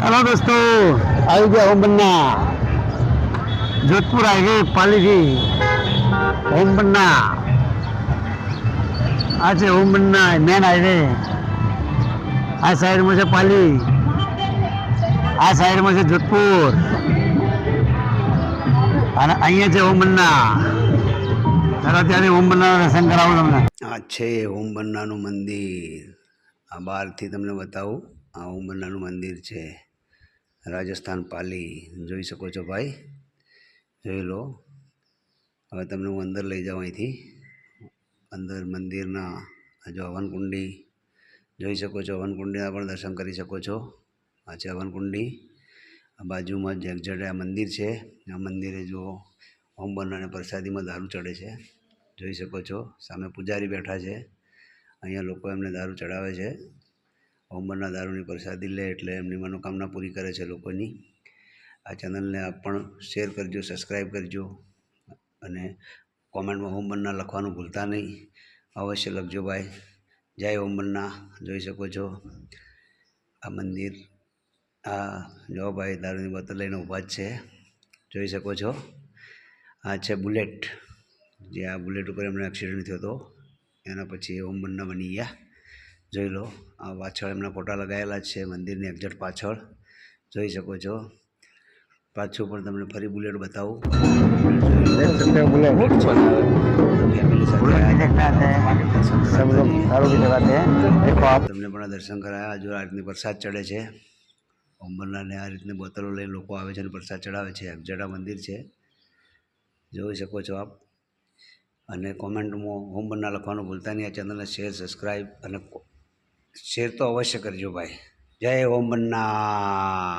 Hello दोस्तों, આવી ગયા ઓમ બન્ના जोधपुर हाईवे पाली थी ओम बन्ना आज ओम बन्ना मेन हाईवे आ साइड में से पाली आ साइड में से जोधपुर અને અહીંયા છે ઓમ બન્ના ચાલો ત્યારે ઓમ બન્નાના દર્શન કરાવું તમને। આ છે ઓમ બન્નાનું મંદિર। આ બહારથી તમને બતાવું। આ ઓમ બન્નાનું મંદિર છે રાજસ્થાન પાલી। જોઈ શકો છો ભાઈ, જોઈ લો। હવે તમને હું અંદર લઈ જાઉં અહીંથી। અંદર મંદિરના આ જો હવનકુંડી જોઈ શકો છો। હવનકુંડીના પણ દર્શન કરી શકો છો। આ છે હવનકુંડી। આ બાજુમાં જ એક્ઝેક્ટ આ મંદિર છે। આ મંદિરે જો ઓમ બન્નાને પ્રસાદીમાં દારૂ ચડે છે, જોઈ શકો છો। સામે પૂજારી બેઠા છે, અહીંયા લોકો એમને દારૂ ચડાવે છે। ઓમ બન્ના દારૂની પ્રસાદી લે એટલે એમની મનોકામના પૂરી કરે છે લોકોની। આ ચેનલને આપ પણ શેર કરજો, સબસ્ક્રાઈબ કરજો અને કોમેન્ટમાં ઓમ બન્ના લખવાનું ભૂલતા નહીં, અવશ્ય લખજો ભાઈ। જય ઓમ બન્ના। જોઈ શકો છો આ મંદિર। આ જો ભાઈ દારૂની બોતલ લઈને ઊભા જ છે, જોઈ શકો છો। આ છે બુલેટ, જે આ બુલેટ ઉપર એમનો એક્સિડન્ટ થયો હતો, એના પછી ઓમ બન્ના બની ગયા। જોઈ લો, આ પાછળ એમના ફોટા લગાવેલા જ છે મંદિરની એક્ઝેક્ટ પાછળ, જોઈ શકો છો। પાછું પણ તમને ફરી બુલેટ બતાવું। ફેમિલી સાથે તમને પણ દર્શન કરાયા। જો આ રીતની પ્રસાદ ચડે છે ઓમ બન્નાને, આ રીતની બોટલો લઈને લોકો આવે છે અને પ્રસાદ ચડાવે છે। એક્ઝેક્ટ આ મંદિર છે, જોઈ શકો છો આપ। અને કોમેન્ટમાં ઓમ બન્ના લખવાનું ભૂલતા નહીં। આ ચેનલને શેર, સબસ્ક્રાઈબ અને શેર તો અવશ્ય કરજો ભાઈ। જય ઓમ બન્ના।